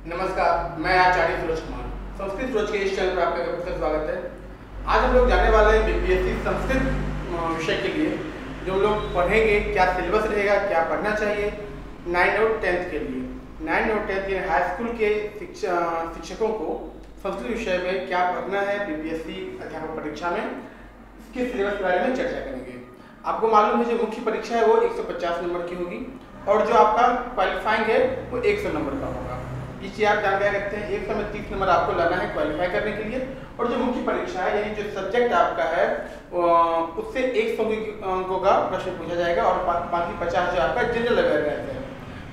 नमस्कार, मैं आचार्य सूरज कुमार। संस्कृत सूरज के इस चैनल पर आपका फिर से स्वागत है। आज हम लोग जाने वाले हैं बीपीएससी संस्कृत विषय के लिए। जो हम लोग पढ़ेंगे, क्या सिलेबस रहेगा, क्या पढ़ना चाहिए 9 और 10th के लिए। 9 और 10th यानी हाई स्कूल के शिक्षकों को संस्कृत विषय में क्या पढ़ना है बीपीएससी अध्यापक परीक्षा में, इसके सिलेबस के बारे में चर्चा करेंगे। आपको मालूम है जो मुख्य परीक्षा है वो 150 नंबर की होगी और जो आपका क्वालिफाइंग है वो 100 नंबर का होगा। ये चीज़ आप जानकारी रखते हैं। 100 में 30 नंबर आपको लाना है क्वालिफाई करने के लिए। और जो मुख्य परीक्षा है यानी जो सब्जेक्ट आपका है उससे 100 अंकों का प्रश्न पूछा जाएगा और बाकी 50 जो आपका जनरल अवेयरनेस है।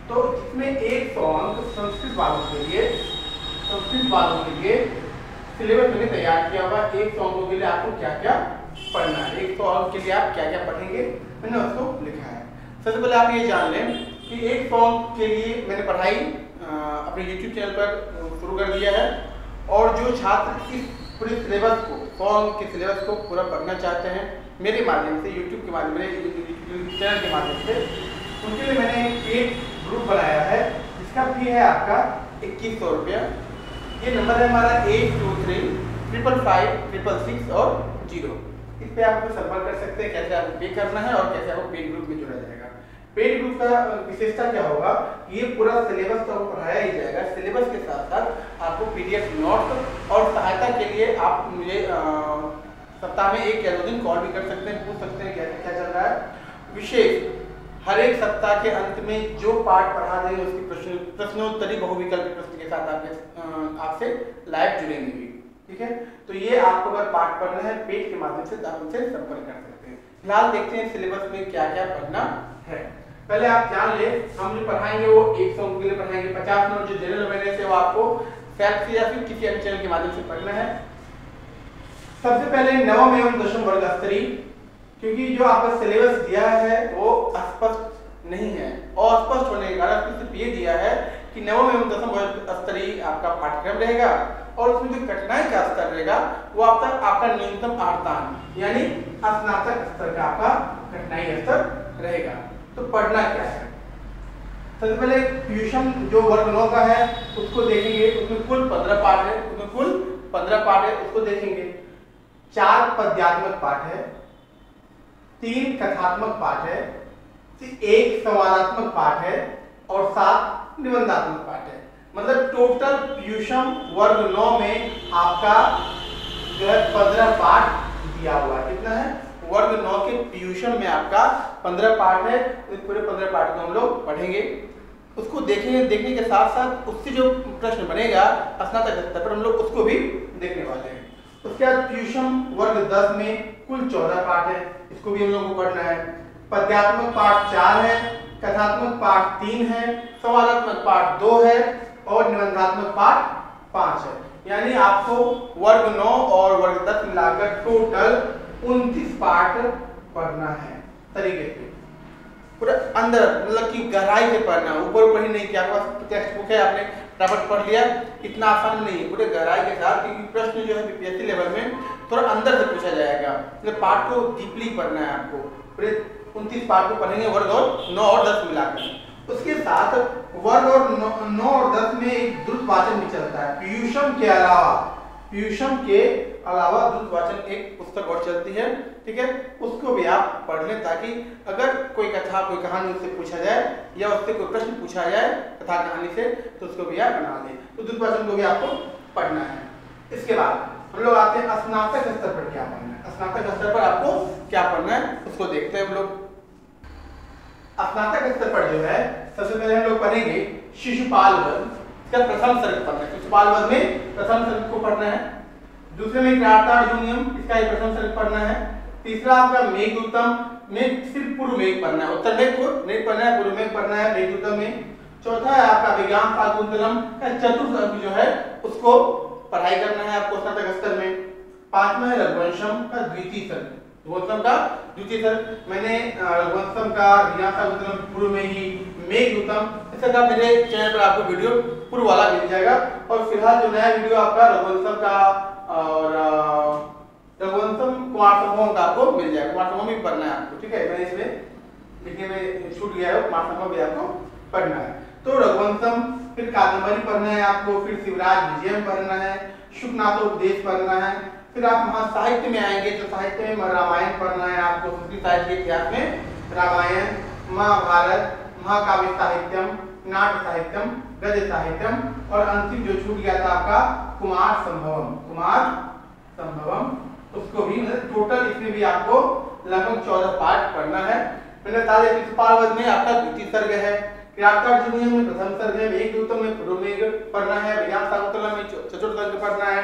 तो इसमें 100 अंक संस्कृत वालों के लिए सिलेबस मैंने तैयार किया हुआ। 100 अंकों के लिए आपको क्या क्या पढ़ना है, 100 अंक के लिए आप क्या क्या पढ़ेंगे, मैंने उसको लिखा है। सबसे पहले आप ये जान लें कि 100 अंक के लिए मैंने पढ़ाई अपने YouTube चैनल पर शुरू कर दिया है। और जो छात्र इस पूरे सिलेबस को 100 अंक के सिलेबस को पूरा पढ़ना चाहते हैं मेरे माध्यम से, YouTube के माध्यम से, YouTube चैनल के माध्यम से, उनके लिए मैंने एक पेड ग्रुप बनाया है जिसका फी है आपका 2100 रुपया। ये नंबर है हमारा 823 555 666 और 0। इस पे आप संपर्क कर सकते हैं कैसे आपको पे करना है और कैसे आपको पेड ग्रुप में जुड़ा जाएगा। पेड ग्रुप का विशेषता क्या होगा, ये पूरा सिलेबस तो पढ़ाया ही जाएगा। सिलेबस के साथ साथ आपको पीडीएफ नोट और सहायता के लिए आप मुझे सप्ताह में 1 या 2 दिन कॉल भी कर सकते हैं, पूछ सकते हैं क्या क्या चल रहा है। विशेष हर एक सप्ताह के अंत में जो पाठ पढ़ा देंगे उसकी प्रश्नोत्तरी बहुविकल्पी प्रश्न के साथ आपसे लाइव जुड़ेंगे भी। ठीक है, तो ये आपको अगर पाठ पढ़ना है पेड के माध्यम से आप उनसे संपर्क कर सकते हैं। फिलहाल देखते हैं सिलेबस में क्या क्या पढ़ना है। पहले आप जान ले, हम जो पढ़ाएंगे वो 100 अंक के लिए पढ़ाएंगे। 50 नंबर जो जनरल अवेयरनेस है वो आपको सेल्फ से या फिर किसी अन्य चैनल के माध्यम से पढ़ना है। सबसे पहले नवम एवं दशम वर्ग स्तरीय, क्योंकि जो आपका सिलेबस दिया है वो अस्पष्ट नहीं है और अस्पष्ट होने के कारण सिर्फ ये दिया है कि नवम एवं दशम वर्ग स्तरीय आपका पाठ्यक्रम रहेगा और उसमें जो कठिनाई का स्तर रहेगा वो आपका न्यूनतम आर्तान यानी स्नातक स्तर का आपका कठिनाई स्तर रहेगा। तो पढ़ना क्या है, सबसे पहले ट्यूशन जो वर्ग 9 का है उसको देखेंगे। उसमें कुल 15 पाठ है, उसको देखेंगे। 4 पद्यात्मक पाठ है, 3 कथात्मक पाठ है, 1 संवादात्मक पाठ है और 7 निबंधात्मक पाठ है। मतलब टोटल ट्यूशन वर्ग 9 में आपका जो है 15 पाठ दिया हुआ है। कितना है, वर्ग 9 के ट्यूशन में आपका 15 पाठ है। इस पूरे 15 पाठ को हम लोग पढ़ेंगे, उसको देखेंगे। देखने के साथ साथ उससे जो प्रश्न बनेगा स्नातक स्तर पर हम लोग उसको भी देखने वाले हैं। उसके बाद ट्यूशन वर्ग 10 में कुल 14 पाठ है, इसको भी हम लोग को पढ़ना है। पद्यात्मक पाठ 4 है, कथात्मक पाठ 3 है, संवादात्मक पाठ 2 है और निबंधात्मक पाठ 5 है। यानी आपको वर्ग 9 और वर्ग 10 मिलाकर टोटल 29 पाठ पढ़ना है। तरीके से पूरा अंदर मतलब कि गहराई से पढ़ना, ऊपर ही नहीं कि आपके पास टेक्स्ट बुक है आपने फटाफट पढ़ लिया, इतना आसान नहीं है। पूरे गहराई के साथ, क्योंकि प्रश्न जो है बीपीएससी लेवल में थोड़ा अंदर से पूछा जाएगा, मतलब पाठ को डीपली पढ़ना है आपको। पूरे 29 पाठ को पढ़ेंगे वर्ग और 9 और 10 मिलाकर। उसके साथ वर्ग और 9 और 10 में एक द्रुत वाचन भी चलता है। पीयूषम के अलावा द्रुत वाचन एक पुस्तक और चलती है। ठीक है, उसको भी आप पढ़ लें ताकि अगर कोई कथा कोई कहानी उससे पूछा जाए या उससे कोई प्रश्न पूछा जाए कथा कहानी से तो उसको भी आप बना लें। तो द्रुत वाचन को भी आपको पढ़ना है। इसके बाद हम लोग आते हैं स्नातक स्तर पर क्या पढ़ना है। स्नातक स्तर पर आपको क्या पढ़ना है उसको देखते हैं हम लोग। स्नातक स्तर पर जो है सबसे पहले हम लोग पढ़ेंगे शिशुपाल वर्ग। इसका प्रथम सर्ग पढ़ना है। शिशुपाल वर्ग में प्रथम सर्ग को पढ़ना है। दूसरे में क्रातार्जुनियम, इसका ही प्रथम सर्ग पढ़ना है। तीसरा आपका मेघदूतम में सिर्फ पूर्व मेघ पढ़ना है, उत्तर मेघ को नहीं पढ़ना है, पूर्व मेघ पढ़ना है मेघदूतम में। चौथा है आपका विज्ञान शाकुंतलम का चतुर्थ सर्ग जो है उसको पढ़ाई करना है आपको स्नातक स्तर में। पांचवा है रघुवंशम का द्वितीय सर्ग। रघुवंशम का द्वितीय सर्ग मैंने रघुवंशम का विज्ञान शाकुंतलम पूर्व में ही, मेघदूतम ऐसा का मेरे चैनल पर आपको वीडियो पूर्व वाला मिल जाएगा। और फिलहाल जो नया वीडियो आपका रघुवंशम का और रघुवंशम कुमार संभव का आपको मिल जाएगा। कुमार संभव भी पढ़ना है आपको। ठीक है, मैंने इसमें लिखने में छूट गया है, कुमार संभव भी आपको पढ़ना है। तो रघुवंशम, फिर कादम्बरी पढ़ना है आपको, फिर शिवराज विजयम पढ़ना है, शुकनाथोपदेश पढ़ना है, फिर आप महासाहित्य में आएंगे तो साहित्य में रामायण पढ़ना है आपको, संस्कृत साहित्य के इतिहास में रामायण, महाभारत, महाकाव्य साहित्यम, नाट्य साहित्यम, गद्य साहित्यम, और अंतिम जो छूट गया था आपका कुमार संभवम, कुमार संभवम, उसको भी टोटल इसमें भी आपको लगभग 14 पाठ पढ़ना है। मैंने बता दिया शिशुपाल में आपका द्वितीय सर्ग है, किरातार्जुनीय में प्रथम सर्ग है, मेघदूतम में पूर्वमेघ पढ़ना है, विज्ञान शाकुंतलम में चतुर्थ सर्ग पढ़ना है,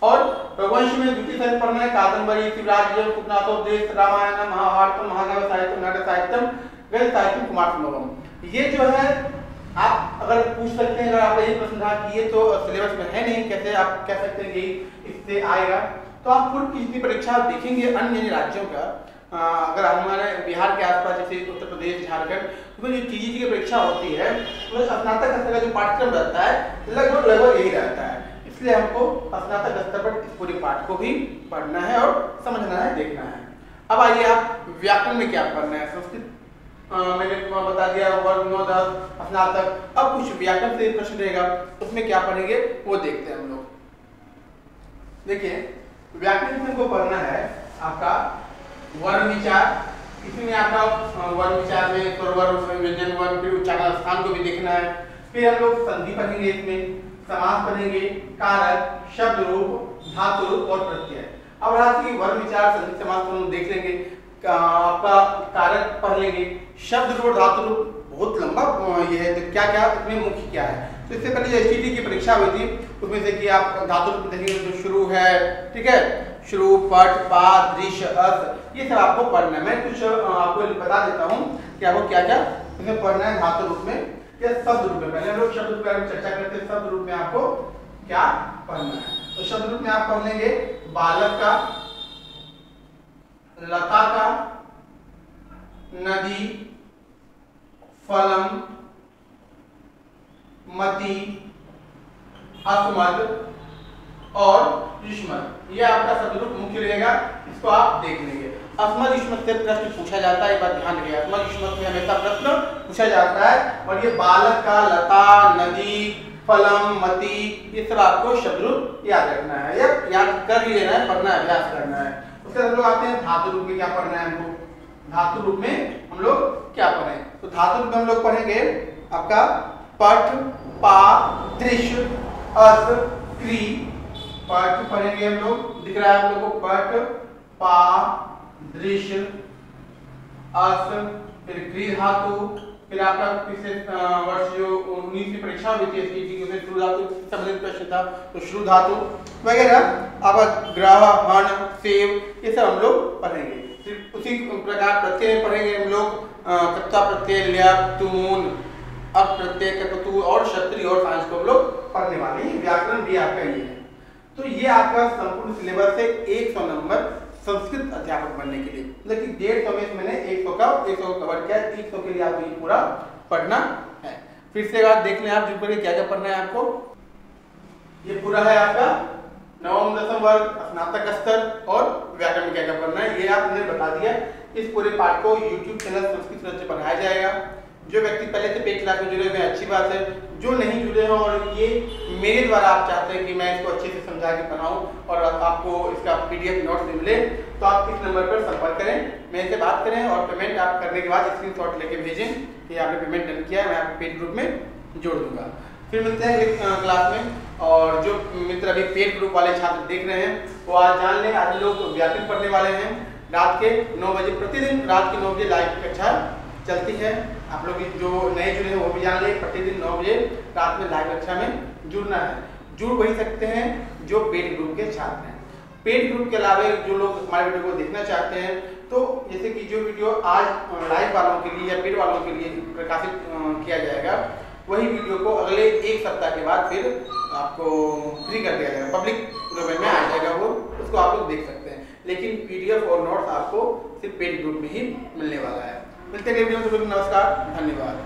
और रघुवंश में द्वितीय सर्ग पढ़ना है, कादम्बरी, शिवराज विजयम, शुकनाथोपदेश, रामायण, महाभारत, महाकाव्य साहित्यम, नाट्य साहित्यम, गद्य साहित्यम, कुमार संभवम। ये जो है आप अगर पूछ सकते हैं, अगर आप ये प्रश्न था कि ये तो सिलेबस में है नहीं, कैसे आप कह सकते हैं कि इससे आएगा, तो आप पूर्व की परीक्षा देखेंगे अन्य राज्यों का, अगर हमारे बिहार के आसपास जैसे उत्तर प्रदेश, झारखंड, तो जो टीजीटी की परीक्षा होती है तो स्नातक स्तर का जो पाठ्यक्रम रहता है लगभग यही रहता है, इसलिए हमको स्नातक स्तर पर इस पूरे पाठ को भी पढ़ना है और समझना है, देखना है। अब आइए आप व्याकरण में क्या पढ़ना है। संस्कृत मैंने बता दिया, वर्ग 9, 10 स्नातक। अब कुछ व्याकरण से प्रश्न रहेगा, उसमें क्या पढ़ेंगे वो देखते हैं हम लोग। देखिए व्याकरण में हमको पढ़ना है आपका वर्ण विचार, इसमें आपका वर्ण विचार में स्वरवर्ण, व्यंजन वर्ण, फिर उच्चारण स्थान को भी देखना है। फिर हम लोग संधि पढ़ेंगे, इसमें समास पढ़ेंगे, कारक, शब्द रूप, धातु रूप और प्रत्यय। अब राशि वर्ण विचार, संधि, समास हम देख लेंगे, आपका कारक पढ़ लेंगे, शब्द रूप, धातु रूप बहुत लंबा ये है, तो क्या क्या इसमें मुख्य क्या है। तो इससे पहले जो एसटीटी की परीक्षा हुई थी उसमें से कि आप धातु रूप देखेंगे जो शुरू है, ठीक है, शुरू, पट, पा, दृश्य, अस, ये सब आपको पढ़ना है। मैं कुछ आपको बता देता हूँ कि आपको क्या क्या इसमें पढ़ना है धातु रूप में या शब्द रूप में। पहले हम लोग शब्द रूप के बारे में चर्चा करते हैं, शब्द रूप में आपको क्या पढ़ना है। तो शब्द रूप में आप पढ़ लेंगे बालक का, लता का, नदी, फलम, मति, अस्मद और युष्मद, ये आपका शब्द रूप मुख्य रहेगा, इसको आप देख लेंगे। अस्मद युष्मद से प्रश्न पूछा जाता है, एक बात ध्यान रखिए, अस्मद युष्मद में हमेशा प्रश्न पूछा जाता है। और ये बालक का, लता, नदी, फलम, मति, ये सब आपको शब्द रूप याद रखना है या याद कर ही लेना है, पढ़ना है, अभ्यास करना है। उसके बाद हम लोग आते हैं धातु रूप में क्या पढ़ना है हमको। धातु रूप में हम लोग क्या पढ़ें, तो धातु रूप में हम लोग पढ़ेंगे आपका पठ, पा, दृश्य, अस, क्री। पठ पढ़ेंगे हम लोग, दिख रहा है आप लोगों को, पठ, पा, दृश्य, अस, फिर क्री धातु, फिर आपका पिछले वर्ष जो 19 की परीक्षा हुई थी एसटीटी की, उसमें श्रु धातु संबंधित प्रश्न था, तो श्रु धातु वगैरह आपका ग्रह, हण, सेव, ये सब हम लोग पढ़ेंगे। फिर उसी प्रकार प्रत्यय पढ़ेंगे हम लोग, कर्ता प्रत्यय, ल्यप, तून, अप प्रत्यय, कटु और क्षत्रिय और सांस को हम लोग पढ़ने वाले हैं। व्याकरण भी आपका ये है। तो ये आपका संपूर्ण सिलेबस है 100 नंबर संस्कृत अध्यापक बनने के लिए, मतलब कि 150 में मैंने 100 का कवर किया, 300 के लिए आपको ये पूरा पढ़ना है। फिर से बात देख लें आप, जो क्या क्या पढ़ना है आपको। ये पूरा है आपका नवम दसम वर्ग, स्नातक स्तर और व्याकरण में क्या क्या पढ़ना है, ये आपने बता दिया। इस पूरे पाठ को YouTube चैनल संस्कृत से पढ़ाया जाएगा। जो व्यक्ति पहले से पेड क्लास में जुड़े हुए हैं अच्छी बात है, जो नहीं जुड़े हैं और ये मेरे द्वारा आप चाहते हैं कि मैं इसको अच्छे से समझा के पढ़ाऊं और आपको इसका PDF नोट्स मिले, तो आप इस नंबर पर संपर्क करें, मेरे से बात करें और पेमेंट आप करने के बाद स्क्रीनशॉट लेके भेजें कि आपने पेमेंट डन किया है, मैं आपको पेड ग्रुप में जोड़ दूंगा। फिर मिलते हैं एक क्लास में। और जो मित्र अभी पेड ग्रुप वाले छात्र देख रहे हैं वो आज जान लें, आज लोग व्याकरण पढ़ने वाले हैं। रात के 9 बजे, प्रतिदिन रात के 9 बजे लाइव कक्षा चलती है। आप लोग जो नए जुड़े हैं वो भी जान लें, प्रतिदिन 9 बजे रात में लाइव कक्षा में जुड़ना है। जुड़ वही सकते हैं जो पेड ग्रुप के छात्र हैं। पेड ग्रुप के अलावा जो लोग हमारे वीडियो को देखना चाहते हैं, तो जैसे कि जो वीडियो आज लाइव वालों के लिए या पेड वालों के लिए प्रकाशित किया जाएगा, वही वीडियो को अगले 1 सप्ताह के बाद फिर आपको फ्री कर दिया जाएगा, पब्लिक डोमेन में आ जाएगा वो, उसको आप लोग देख सकते हैं। लेकिन PDF और नोट्स आपको सिर्फ पेड ग्रुप में ही मिलने वाला है। मिलते हैं वीडियो में, नमस्कार, धन्यवाद।